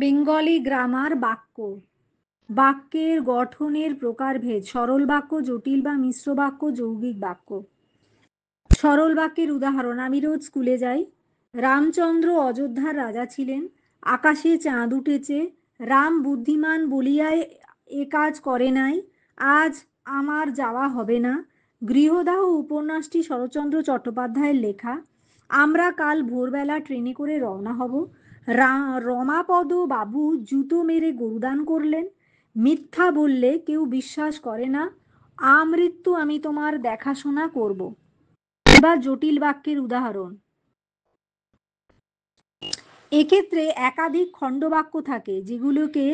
Bengali grammar বাক্য। বাক্যের গঠনের প্রকারভেদ: সরল বাক্য, জটিল বা মিশ্র বাক্য, যৌগিক বাক্য। সরল বাক্যের উদাহরণ: আমি রোজ স্কুলে যাই। রামচন্দ্র অযোধ্যার রাজা ছিলেন। আকাশে চাঁদ উঠেছে। রাম বুদ্ধিমান বলিয়া এ কাজ করে নাই। আজ আমার যাওয়া হবে না। গৃহদাহ উপন্যাসটি শরৎচন্দ্র চট্টোপাধ্যায়ের লেখা। আমরা কাল ভোরবেলা ট্রেনে করে রওনা হব। রমাপদ বাবু জুতো মেরে গরুদান করলেন। মিথ্যা বললে কেউ বিশ্বাস করে না। আমৃত্যু আমি তোমার দেখাশোনা করব। এবার জটিল বাক্যের উদাহরণ: এক্ষেত্রে একাধিক খণ্ডবাক্য থাকে, যেগুলোকে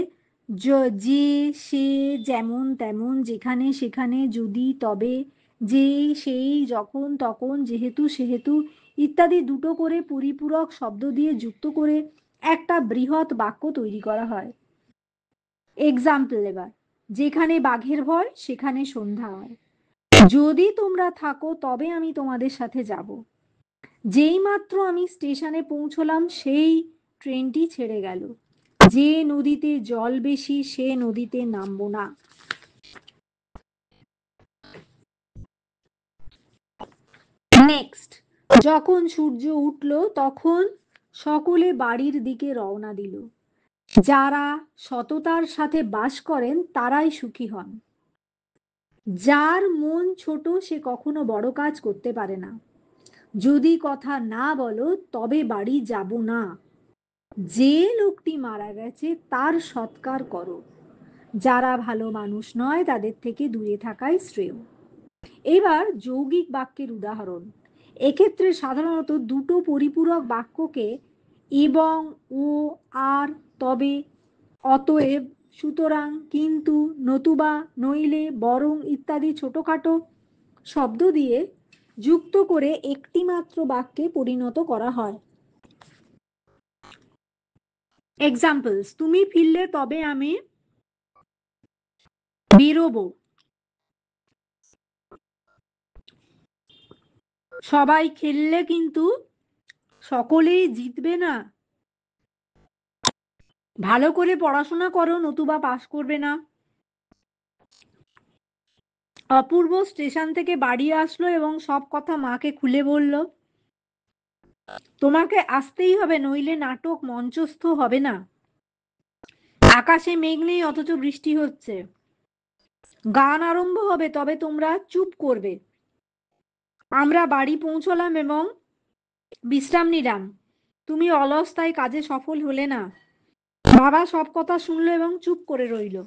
যে, সে, যেমন তেমন, যেখানে সেখানে, যদি তবে, যেই সেই, যখন তখন, যেহেতু সেহেতু ইত্যাদি দুটো করে পরিপূরক শব্দ দিয়ে যুক্ত করে একটা বৃহৎ বাক্য তৈরি করা হয়। এক্সাম্পল এবার: যেখানে বাঘের ভয় সেখানে সন্ধ্যা হয়। যদি তোমরা থাকো তবে আমি তোমাদের সাথে যাব। যেই মাত্র আমি স্টেশনে পৌঁছলাম সেই ট্রেনটি ছেড়ে গেল। যে নদীতে জল বেশি সে নদীতে নামবো না। নেক্সট: যখন সূর্য উঠল তখন সকলে বাড়ির দিকে রওনা দিল। যারা সততার সাথে বাস করেন তারাই সুখী হন। যার মন ছোট সে কখনো বড় কাজ করতে পারে না। যদি কথা না বলো তবে বাড়ি যাব না। যে লোকটি মারা গেছে তার সৎকার করো। যারা ভালো মানুষ নয় তাদের থেকে দূরে থাকাই শ্রেয়। এবার যৌগিক বাক্যের উদাহরণ: এক্ষেত্রে সাধারণত দুটো পরিপূরক বাক্যকে এবং, ও, আর, তবে, অতএব, সুতরাং, কিন্তু, নতুবা, নইলে, বরং ইত্যাদি ছোটখাটো শব্দ দিয়ে যুক্ত করে একটি মাত্র বাক্যে পরিণত করা হয়। এক্সাম্পলস: তুমি ফিরলে তবে আমি বেরোবো। সবাই খেললে কিন্তু সকলেই জিতবে না। ভালো করে পড়াশোনা করো নতুবা পাস করবে না। অপূর্ব স্টেশন থেকে বাড়ি আসলো এবং সব কথা মাকে খুলে বলল। তোমাকে আসতেই হবে, নইলে নাটক মঞ্চস্থ হবে না। আকাশে মেঘ নেই অথচ বৃষ্টি হচ্ছে। গান আরম্ভ হবে তবে তোমরা চুপ করবে। আমরা বাড়ি পৌঁছলাম এবং বিশ্রাম নিলাম। তুমি অলস তাই কাজে সফল হলে না। বাবা সব কথা শুনলো এবং চুপ করে রইল।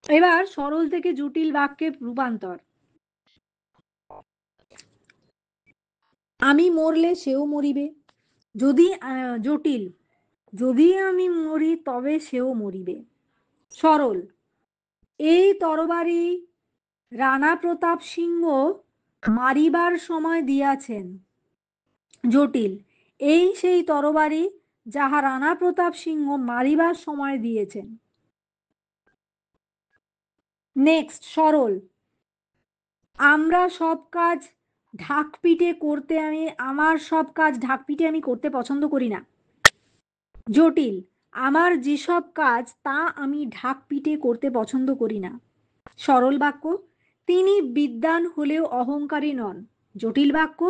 এবার সরল থেকে জটিল বাক্যের রূপান্তর: আমি মরলে সেও মরিবে। যদি জটিল: যদি আমি মরি তবে সেও মরিবে। সরল: এই তরবারি রানা প্রতাপ সিংহ মারিবার সময় দিয়াছেন। জটিল: এই সেই তরবারি যাহা রানা প্রতাপ সিংহ মারিবার সময় দিয়েছেন। নেক্সট সরল: আমরা সব কাজ ঢাকপিটে করতে আমার সব কাজ ঢাকপিটে আমি করতে পছন্দ করি না। জটিল: আমার যেসব কাজ তা আমি ঢাকপিটে করতে পছন্দ করি না। সরল বাক্য: তিনি বিদ্বান হলেও অহংকারী নন। জটিল বাক্য: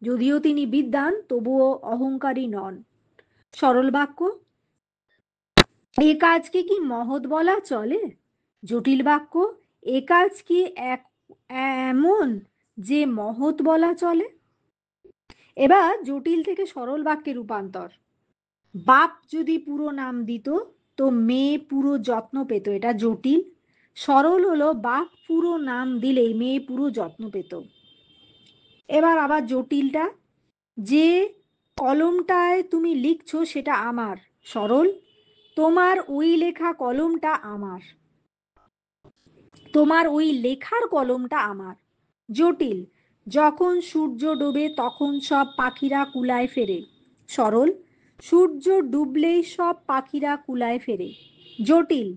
যদিও তিনি বিদ্বান তবুও অহংকারী নন। সরল বাক্য: এ কাজকে কি মহৎ বলা চলে? জটিল বাক্য: এ কাজ কি এমন যে মহৎ বলা চলে? এবার জটিল থেকে সরল বাক্যে রূপান্তর: বাপ যদি পুরো নাম দিত তো মেয়ে পুরো যত্ন পেত। এটা জটিল। সরল হলো বাপ পুরো নাম দিলেই মেয়ে পুরো যত্ন পেত। এবার আবার জটিলটা: যে কলমটায় তুমি লিখছো সেটা আমার। সরল: তোমার ওই লেখা কলমটা আমার। তোমার ওই লেখার কলমটা আমার। জটিল: যখন সূর্য ডোবে তখন সব পাখিরা কুলায় ফেরে। সরল: সূর্য ডুবলেই সব পাখিরা কুলায় ফেরে। জটিল: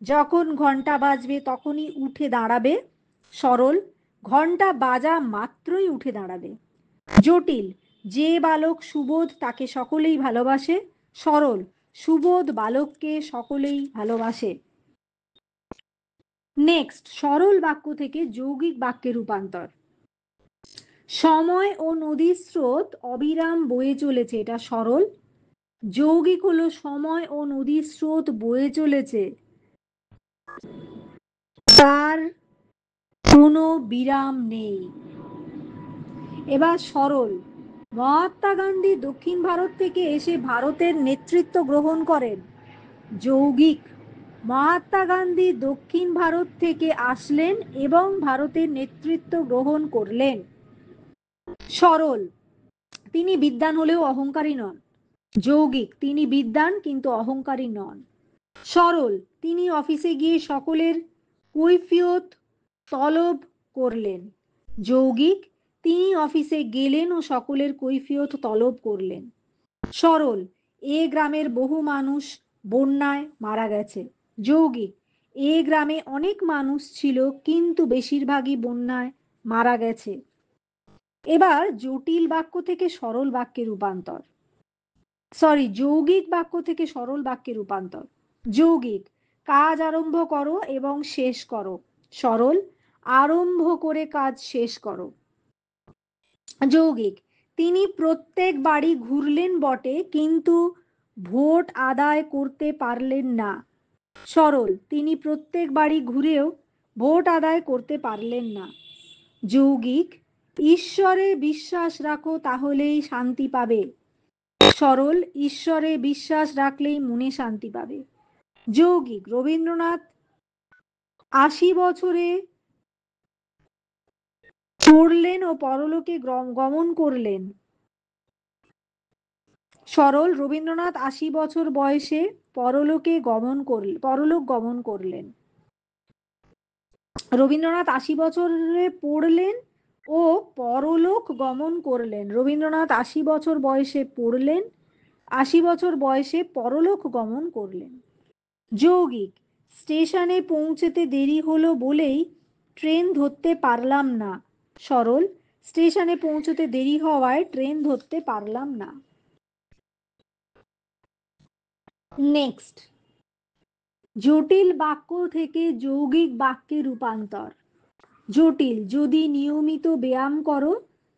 যখন ঘন্টা বাজবে তখনই উঠে দাঁড়াবে। সরল: ঘন্টা বাজা মাত্রই উঠে দাঁড়াবে। জটিল: যে বালক সুবোধ তাকে সকলেই ভালোবাসে। সরল: সুবোধ বালককে সকলেই ভালোবাসে। নেক্সট, সরল বাক্য থেকে যৌগিক বাক্যে রূপান্তর। সময় ও নদীর স্রোত অবিরাম বয়ে চলেছে, এটা সরল। যৌগিক হলো সময় ও নদীর স্রোত বয়ে চলেছে, তার কোনো বিরাম নেই। এবার সরল, মহাত্মা গান্ধী দক্ষিণ ভারত থেকে এসে ভারতের নেতৃত্ব গ্রহণ করেন। যৌগিক, মহাত্মা গান্ধী দক্ষিণ ভারত থেকে আসলেন এবং ভারতের নেতৃত্ব গ্রহণ করলেন। সরল, তিনি বিদ্বান হলেও অহংকারী নন। যৌগিক, তিনি বিদ্বান কিন্তু অহংকারী নন। সরল, তিনি অফিসে গিয়ে সকলের কৈফিয়ত তলব করলেন। যৌগিক, তিনি অফিসে গেলেন ও সকলের কৈফিয়ত তলব করলেন। সরল, এ গ্রামের বহু মানুষ বন্যায় মারা গেছে। যৌগিক, এ গ্রামে অনেক মানুষ ছিল কিন্তু বেশিরভাগই বন্যায় মারা গেছে। এবার জটিল বাক্য থেকে সরল বাক্যে রূপান্তর, যৌগিক বাক্য থেকে সরল বাক্যে রূপান্তর। যৌগিক, কাজ আরম্ভ করো এবং শেষ করো। সরল, আরম্ভ করে কাজ শেষ করো। যৌগিক, তিনি প্রত্যেক বাড়ি ঘুরলেন বটে কিন্তু ভোট আদায় করতে পারলেন না। সরল, তিনি প্রত্যেক বাড়ি ঘুরেও ভোট আদায় করতে পারলেন না। যৌগিক, ঈশ্বরে বিশ্বাস রাখো তাহলেই শান্তি পাবে। সরল, ঈশ্বরে বিশ্বাস রাখলেই মনে শান্তি পাবে। যৌগিক, রবীন্দ্রনাথ 80 বছরে পড়লেন ও পরলোকে গমন করলেন। সরল, রবীন্দ্রনাথ 80 বছর বয়সে পরলোক গমন করলেন। রবীন্দ্রনাথ 80 বছরে পড়লেন ও পরলোক গমন করলেন। রবীন্দ্রনাথ 80 বছর বয়সে পড়লেন, 80 বছর বয়সে পরলোক গমন করলেন। যৌগিক, স্টেশনে পৌঁছতে দেরি হলো বলেই ট্রেন ধরতে পারলাম না। সরল, স্টেশনে পৌঁছতে দেরি হওয়ায় ট্রেন ধরতে পারলাম না। নেক্সট, জটিল বাক্য থেকে যৌগিক বাক্যে রূপান্তর। জটিল, যদি নিয়মিত ব্যায়াম করো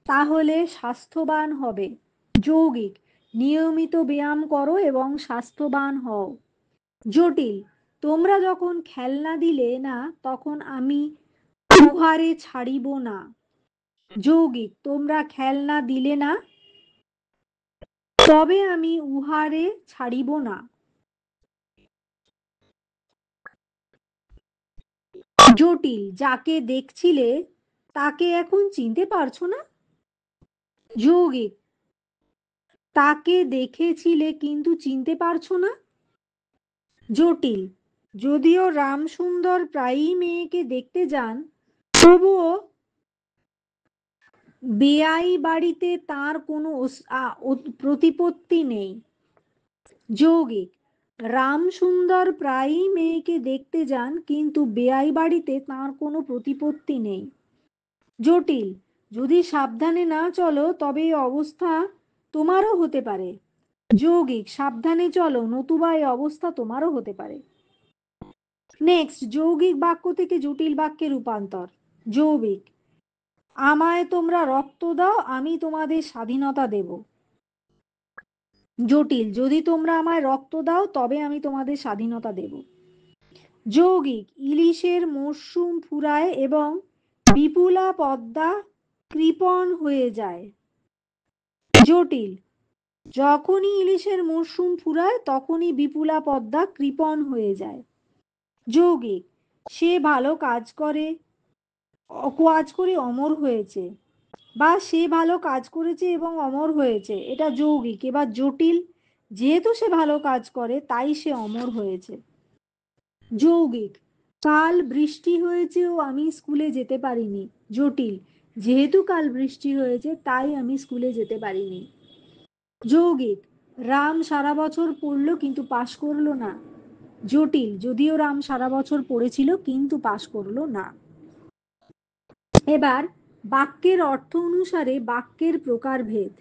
তাহলে স্বাস্থ্যবান হবে। যৌগিক, নিয়মিত ব্যায়াম করো এবং স্বাস্থ্যবান হও। জটিল, তোমরা যখন খেলনা দিলে না তখন আমি উহারে ছাড়িব না। যৌগিক, তোমরা খেলনা দিলে না তবে আমি উহারে ছাড়িব না। জটিল, যাকে দেখছিলে তাকে এখন চিনতে পারছো না। যৌগিক, তাকে দেখেছিলে কিন্তু চিনতে পারছো না। জটিল, যদিও রামসুন্দর প্রায়ই মেয়েকে দেখতে যান তবুও বেয়াই বাড়িতে তার কোনো প্রতিপত্তি নেই। যৌগিক, রামসুন্দর প্রায়ই মেয়েকে দেখতে যান কিন্তু বেয়াই বাড়িতে তার কোনো প্রতিপত্তি নেই। জটিল, যদি সাবধানে না চলো তবে এই অবস্থা তোমারও হতে পারে। যৌগিক, সাবধানে চলো নতুবা এই অবস্থা তোমারও হতে পারে। নেক্সট, যৌগিক বাক্য থেকে জটিল বাক্যে রূপান্তর। যৌগিক, আমায় তোমরা রক্ত দাও আমি তোমাদের স্বাধীনতা দেব। জটিল, যদি তোমরা আমায় রক্ত দাও তবে আমি তোমাদের স্বাধীনতা দেব। যৌগিক, ইলিশের মরশুম ফুরায় এবং বিপুলা পদ্মা কৃপণ হয়ে যায়। জটিল, যখনই ইলিশের মরশুম ফুরায় তখনই বিপুলা পদ্মা কৃপণ হয়ে যায়। যৌগিক, সে ভালো কাজ করে অমর হয়েছে, বা সে ভালো কাজ করেছে এবং অমর হয়েছে, এটা যৌগিক। এবার জটিল, যেহেতু সে ভালো কাজ করে তাই সে অমর হয়েছে। যৌগিক, কাল বৃষ্টি হয়েছে ও আমি স্কুলে যেতে পারিনি। জটিল, যেহেতু কাল বৃষ্টি হয়েছে তাই আমি স্কুলে যেতে পারিনি। যৌগিক, রাম সারা বছর পড়লো কিন্তু পাশ করলো না। জটিল, যদিও রাম সারা বছর পড়েছিল কিন্তু পাশ করলো না। এবার বাক্যের অর্থ অনুসারে বাক্যের প্রকারভেদ।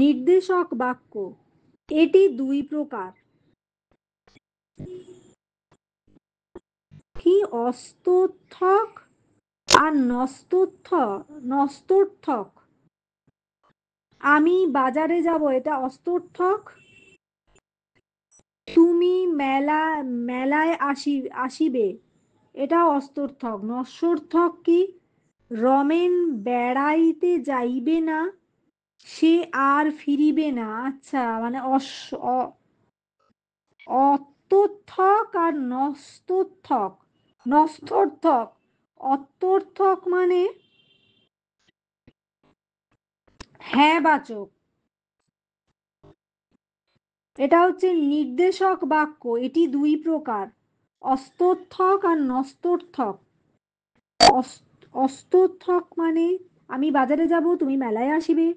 নির্দেশক বাক্য, এটি দুই প্রকার। কি অস্তর্থক আর নস্তর্থক। আমি বাজারে যাব, এটা অস্তর্থক। তুমি মেলায় আসিবে, এটা অস্তর্থক। নস্যর্থক কি? রমেন বেড়াইতে যাইবে না, সে আর ফিরিবে না। আচ্ছা, মানে অত্যর্থক আর নস্তর্থক। নস্তর্থক, অত্যর্থক মানে হ্যাঁ বাচক। এটা হচ্ছে নির্দেশক বাক্য, এটি দুই প্রকার, অস্তর্থক আর নস্তর্থক। অস্তর্থক মানে আমি বাজারে যাব, তুমি মেলায় আসিবে।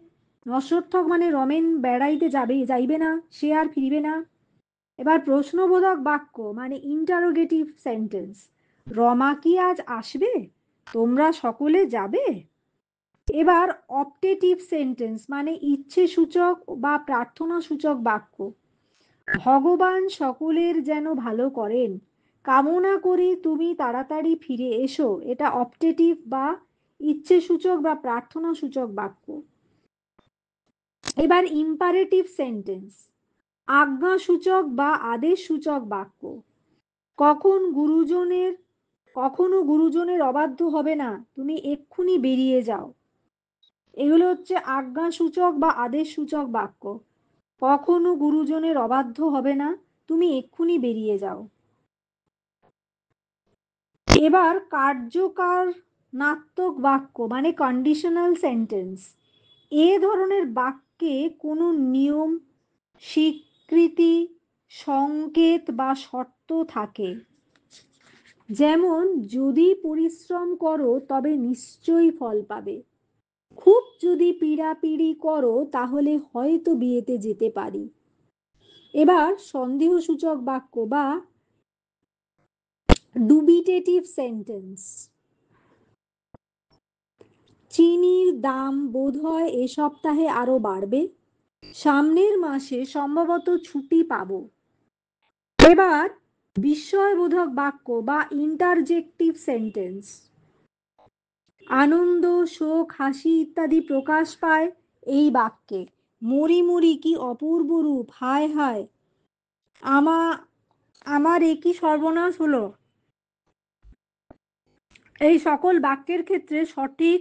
নস্যর্থক মানে রমেন বেড়াইতে যাইবে না, সে আর ফিরিবে না। এবার প্রশ্নবোধক বাক্য মানে ইন্টারোগেটিভ সেন্টেন্স। রমা কি আজ আসবে? তোমরা সকলে যাবে? এবার অপটেটিভ সেন্টেন্স মানে ইচ্ছে সূচক বা প্রার্থনা সূচক বাক্য। ভগবান সকলের যেন ভালো করেন, কামনা করি তুমি তাড়াতাড়ি ফিরে এসো, এটা অপটেটিভ বা ইচ্ছে সূচক বা প্রার্থনা সূচক বাক্য। এবার ইম্পারেটিভ সেন্টেন্স, আজ্ঞা সূচক বা আদেশ সূচক বাক্য। কখনো গুরুজনের অবাধ্য হবে না, তুমি এক্ষুনি বেরিয়ে যাও। এগুলো হচ্ছে আজ্ঞা সূচক বা আদেশ সূচক বাক্য। কখনো গুরুজনের অবাধ্য হবে না, তুমি এক্ষুনি বেরিয়ে যাও। এবার কার্যকারণাত্মক বাক্য মানে কন্ডিশনাল সেন্টেন্স। এ ধরনের বাক্যে কোনো নিয়ম, স্বীকৃতি, সংকেত বা শর্ত থাকে। যেমন, যদি পরিশ্রম করো তবে নিশ্চয়ই ফল পাবে। খুব যদি পীড়াপিড়ি করো তাহলে হয়তো বিয়েতে যেতে পারি। এবার সন্দেহসূচক বাক্য বা ডুবিটেটিভ সেন্টেন্স। চিনির দাম বোধহয় এ সপ্তাহে আরো বাড়বে, সামনের মাসে সম্ভবত ছুটি পাবো। এবার বিস্ময়বোধক বাক্য বা ইন্টারজেক্টিভ সেন্টেন্স। আনন্দ, শোক, হাসি ইত্যাদি প্রকাশ পায় এই বাক্যে। মরি মরি কি অপূর্ব রূপ, হায় হায় আমা আমার এ কি সর্বনাশ হলো। এই সকল বাক্যের ক্ষেত্রে সঠিক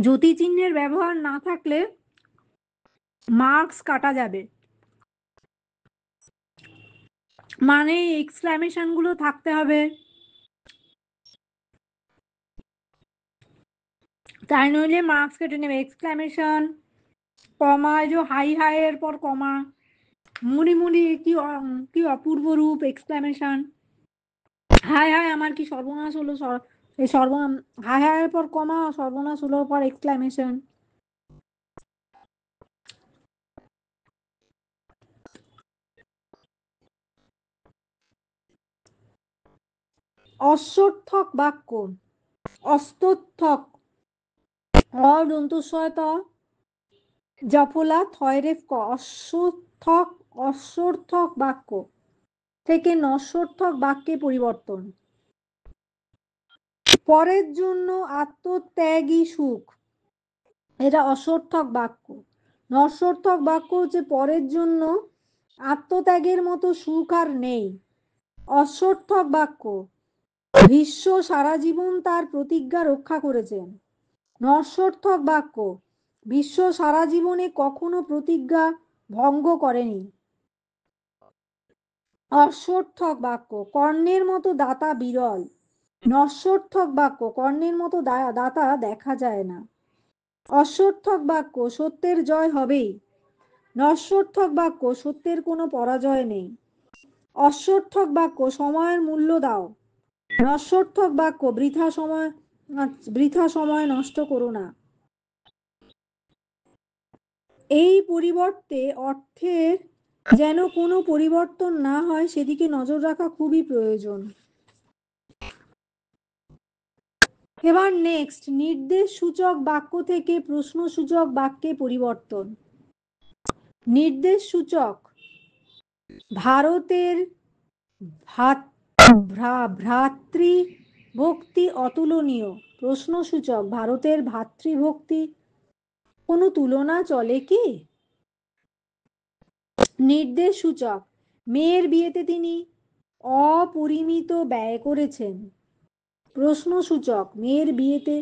যতিচিহ্নের ব্যবহার না থাকলে মার্কস কাটা যাবে। মানে এক্সক্লামেশন গুলো থাকতে হবে, তাই নইলে মার্কস কেটে নেবে। এক্সক্লামেশন, কমা, যে হাই হাই এর পর কমা, মুড়ি মুড়ি কি অপূর্ব রূপ, এক্সক্লামেশন, হাই হাই আমার কি সর্বনাশ হলো, এই সর্বনাম, হাই হাই এর পর কমা, সর্বনাশ হলো পর এক্সক্লামেশন। অস্বর্থক বাক্য, অস্তর্থক, অদন্তস্বয়ত জফলা থয়রেফ ক। অস্বর্থক বাক্য থেকে নস্বর্থক বাক্যে পরিবর্তন। পরের জন্য আত্মত্যাগী সুখ, এটা অস্বর্থক বাক্য। নস্বর্থক বাক্য হচ্ছে পরের জন্য আত্মত্যাগের মতো সুখ আর নেই। অস্বর্থক বাক্য, ভীষ্ম সারা জীবন তার প্রতিজ্ঞা রক্ষা করেছেন। নস্বর্থক বাক্য, ভীষ্ম সারা জীবনে কখনো প্রতিজ্ঞা ভঙ্গ করেনি। অস্বর্থক বাক্য, কর্ণের মতো দাতা বিরল। নস্বর্থক বাক্য, কর্ণের মতো দাতা দেখা যায় না। অস্বর্থক বাক্য, সত্যের জয় হবেই। নস্বর্থক বাক্য, সত্যের কোনো পরাজয় নেই। অস্বর্থক বাক্য, সময়ের মূল্য দাও। নস্বর্থক বাক্য, বৃথা সময় নষ্ট করো না। এই পরিবর্তে অর্থের যেন কোনো পরিবর্তন না হয় সেদিকে নজর রাখা খুবই প্রয়োজন। এবার নেক্সট, নির্দেশ সূচক বাক্য থেকে প্রশ্নসূচক বাক্যে পরিবর্তন। নির্দেশ সূচক ভারতের ভ্রাতৃভক্তি অতুলনীয়। প্রশ্নসূচক, ভারতের ভ্রাতৃভক্তি কোনো তুলনা চলে কি? নির্দেশসূচক, মেয়ের বিয়েতে তিনি অপরিমিত ব্যয় করেছেন। প্রশ্নসূচক, মেয়ের বিয়েতে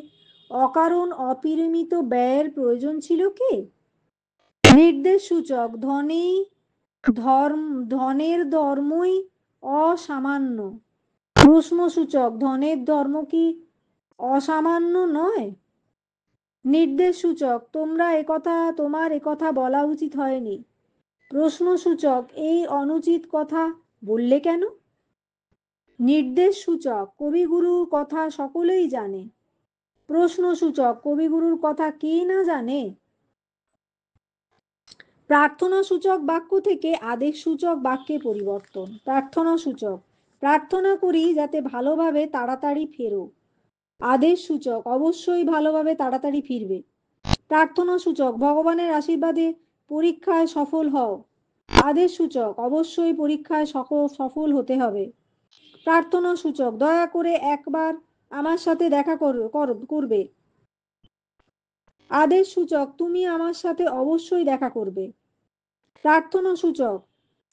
অকারণ অপরিমিত ব্যয়ের প্রয়োজন ছিল কি? নির্দেশসূচক, ধনের ধর্মই অসামান্য। প্রশ্নসূচক, ধনের ধর্ম কি অসামান্য নয়? নির্দেশসূচক, তোমার একথা বলা উচিত হয়নি। প্রশ্নসূচক, এই অনুচিত কথা বললে কেন? নির্দেশসূচক, কবিগুরুর কথা সকলেই জানে। প্রশ্নসূচক, কবিগুরুর কথা কে না জানে? প্রার্থনাসূচক বাক্য থেকে আদেশসূচক বাক্যে পরিবর্তন। প্রার্থনাসূচক, প্রার্থনা করি যাতে ভালোভাবে তাড়াতাড়ি ফেরো। আদেশসূচক, অবশ্যই ভালোভাবে তাড়াতাড়ি ফিরবে। প্রার্থনাসূচক, ভগবানের আশীর্বাদে পরীক্ষায় সফল হও। আদেশসূচক, অবশ্যই পরীক্ষায় সফল হতে হবে। প্রার্থনাসূচক, দয়া করে একবার আমার সাথে দেখা করবে। আদেশসূচক, তুমি আমার সাথে অবশ্যই দেখা করবে। প্রার্থনাসূচক,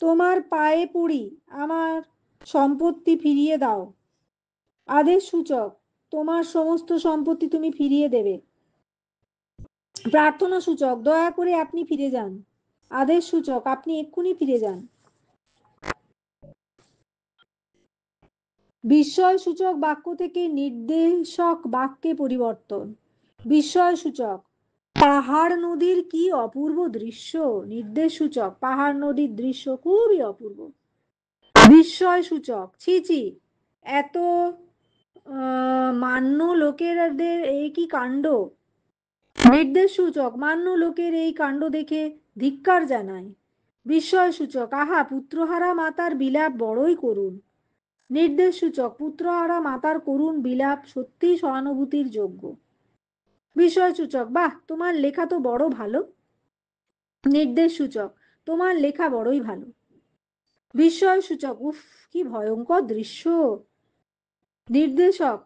তোমার পায়ে পড়ি, আমার সম্পত্তি ফিরিয়ে দাও। আদেশসূচক, তোমার সমস্ত সম্পত্তি তুমি ফিরিয়ে দেবে। প্রার্থনাসূচক, দয়া করে আপনি ফিরে যান। আদেশসূচক, আপনি এক্ষুনি ফিরে যান। বিস্ময়সূচক বাক্য থেকে নির্দেশক বাক্যে পরিবর্তন। বিস্ময়সূচক, পাহাড় নদীর কি অপূর্ব দৃশ্য। নির্দেশসূচক, পাহাড় নদীর দৃশ্য খুবই অপূর্ব। বিস্ময়সূচক, ছি ছি, এত মান্য লোকেদের এই কি কাণ্ড। নির্দেশসূচক, মান্য লোকের এই কাণ্ড দেখে ধিক্কার জানায়। বিস্ময়সূচক, আহা, পুত্রহারা মাতার বিলাপ বড়ই করুণ। নির্দেশসূচক, পুত্রহারা মাতার করুণ বিলাপ সত্যিই সহানুভূতির যোগ্য। বিস্ময়সূচক, বাহ, তোমার লেখা তো বড় ভালো। নির্দেশসূচক, তোমার লেখা বড়ই ভালো। বিস্ময়সূচক, উফ, কি ভয়ঙ্কর দৃশ্য। নির্দেশক,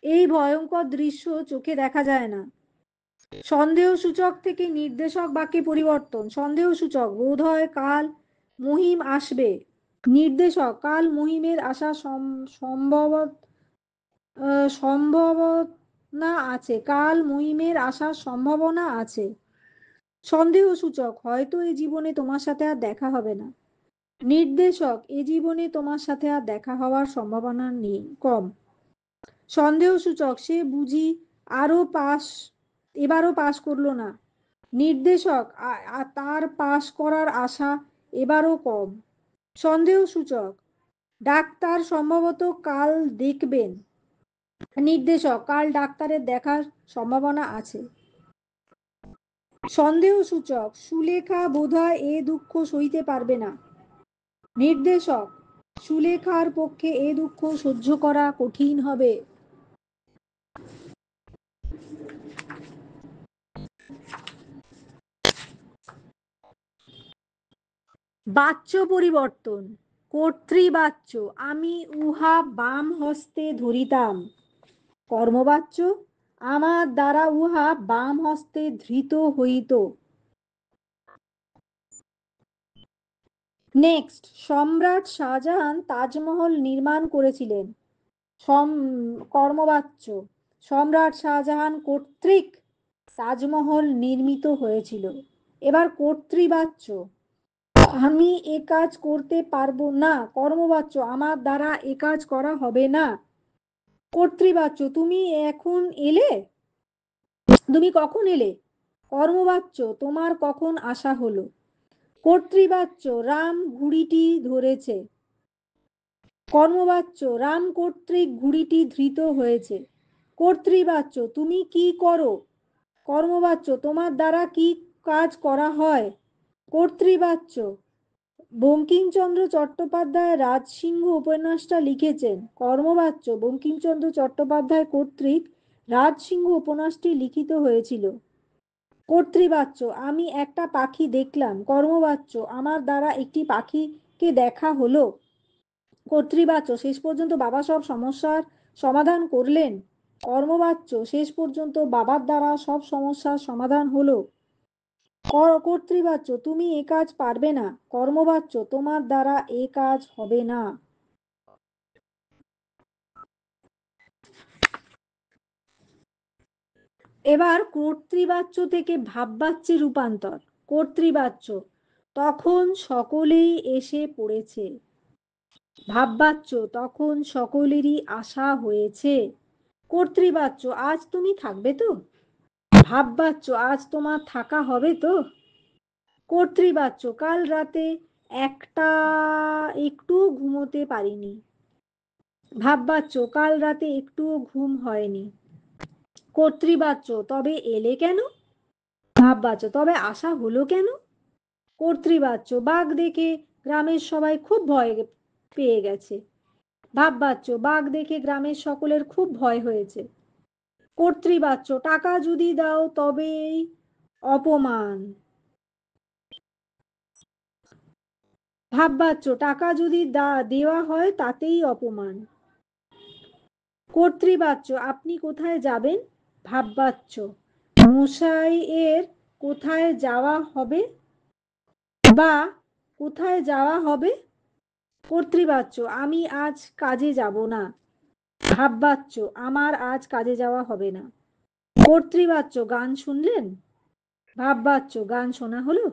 এই ভয়ঙ্কর দৃশ্য চোখে দেখা যায় না। সন্দেহসূচক থেকে নির্দেশক বাক্যে পরিবর্তন। সন্দেহসূচক, বোধ হয় কাল মহিম আসবে। নির্দেশক, কাল মহিমের আসা সম্ভাবনা আছে। কাল মহিমের আসার সম্ভাবনা আছে। সন্দেহসূচক, হয়তো এই জীবনে তোমার সাথে আর দেখা হবে না। নির্দেশক, এ জীবনে তোমার সাথে আর দেখা হওয়ার সম্ভাবনা নেই, কম। সন্দেহসূচক, সে বুঝি এবারও পাশ করলো না। নির্দেশক, তার পাশ করার আশা এবারও কম। সন্দেহসূচক, ডাক্তার সম্ভবত কাল দেখবেন। নির্দেশক, কাল ডাক্তারের দেখার সম্ভাবনা আছে। সন্দেহসূচক, সুলেখা বোধহয় এ দুঃখ সইতে পারবে না। নির্দেশক, সুলেখার পক্ষে এ দুঃখ সহ্য করা কঠিন হবে। বাচ্য পরিবর্তন। কর্তৃবাচ্য, আমি উহা বাম হস্তে ধরিতাম। কর্মবাচ্য, আমার দ্বারা উহা বাম হস্তে ধৃত হইত। নেক্সট, সম্রাট শাহজাহান তাজমহল নির্মাণ করেছিলেন। কর্মবাচ্য, সম্রাট শাহজাহান কর্তৃক তাজমহল নির্মিত হয়েছিল। এবার কর্তৃবাচ্য, আমি এ কাজ করতে পারবো না। কর্মবাচ্য, আমার দ্বারা এ কাজ করা হবে না। কর্তৃবাচ্য, তুমি এখন এলে? তুমি কখন এলে? কর্মবাচ্য, তোমার কখন আসা হলো? কর্তৃবাচ্য, রাম ঘুড়িটি ধরেছে। কর্মবাচ্য, রাম কর্তৃক ঘুড়িটি ধৃত হয়েছে। কর্তৃবাচ্য, তুমি কি করো? কর্মবাচ্য, তোমার দ্বারা কি কাজ করা হয়? কর্তৃবাচ্য, বঙ্কিমচন্দ্র চট্টোপাধ্যায় রাজসিংহ উপন্যাসটা লিখেছেন। কর্মবাচ্য, বঙ্কিমচন্দ্র চট্টোপাধ্যায় কর্তৃক রাজসিংহ উপন্যাসটি লিখিত হয়েছিল। কর্তৃবাচ্য, আমি একটা পাখি দেখলাম। কর্মবাচ্য, আমার দ্বারা একটি পাখি কে দেখা হলো। কর্তৃবাচ্য, শেষ পর্যন্ত বাবা সব সমস্যার সমাধান করলেন। কর্মবাচ্য, শেষ পর্যন্ত বাবার দ্বারা সব সমস্যার সমাধান হলো। কর্তৃবাচ্য, তুমি এ কাজ পারবে না। কর্মবাচ্য, তোমার দ্বারা এ কাজ হবে না। এবার কর্তৃবাচ্য থেকে ভাববাচ্যে রূপান্তর। কর্তৃবাচ্য, তখন সকলেই এসে পড়েছে। ভাববাচ্য, তখন সকলেরই আশা হয়েছে। কর্তৃবাচ্য, আজ তুমি থাকবে তো। ভাববাচ্য, আজ তোমার থাকা হবে তো। কর্তৃবাচ্য, কাল রাতে একটুও ঘুমোতে পারিনি। ভাববাচ্য, কাল রাতে একটুও ঘুম হয়নি। কর্তৃবাচ্য, তবে এলে কেন। ভাববাচ্য, তবে আশা হলো কেন। কর্তৃবাচ্য, বাঘ দেখে গ্রামের সবাই খুব ভয় পেয়ে গেছে। ভাববাচ্য, বাঘ দেখে গ্রামের সকলের খুব ভয় হয়েছে। কর্তৃবাচ্য, টাকা যদি দাও তবেই অপমান। ভাববাচ্য, টাকা যদি দেওয়া হয় তাতেই অপমান। কর্তৃবাচ্য, আপনি কোথায় যাবেন। ভাববাচ্য, মশাই এর কোথায় যাওয়া হবে বা কোথায় যাওয়া হবে। কর্তৃবাচ্য, আমি আজ কাজে যাব না। ভাববাচ্য, আমার আজ কাজে যাওয়া হবে না। কর্তৃবাচ্য, গান শুনলেন। ভাববাচ্য, গান শোনা হলো।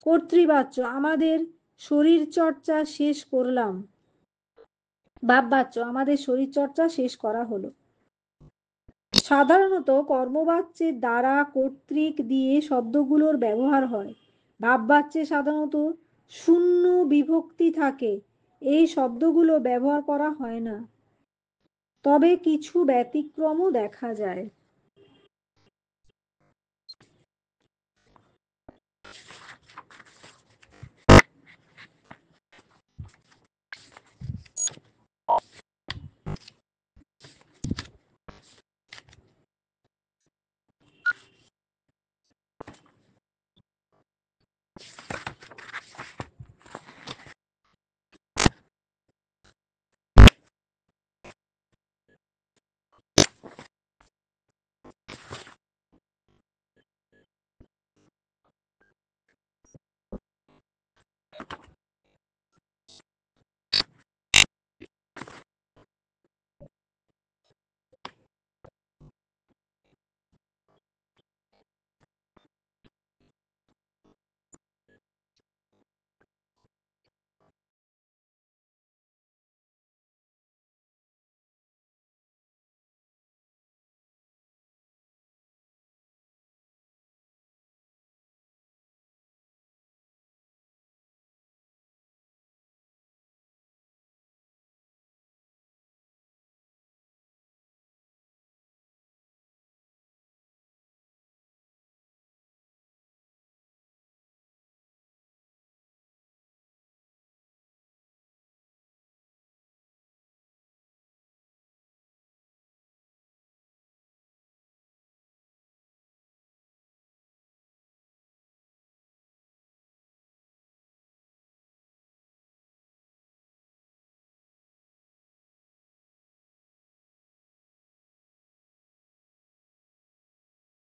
কর্তৃবাচ্য, আমাদের শরীর চর্চা শেষ করলাম। ভাববাচ্য, আমাদের শরীর চর্চা শেষ করা হলো। সাধারণত কর্মবাচ্যের দ্বারা কর্তৃক দিয়ে শব্দগুলোর ব্যবহার হয়। ভাববাচ্যে সাধারণত শূন্য বিভক্তি থাকে, এই শব্দগুলো ব্যবহার করা হয় না, তবে কিছু ব্যতিক্রমও দেখা যায়।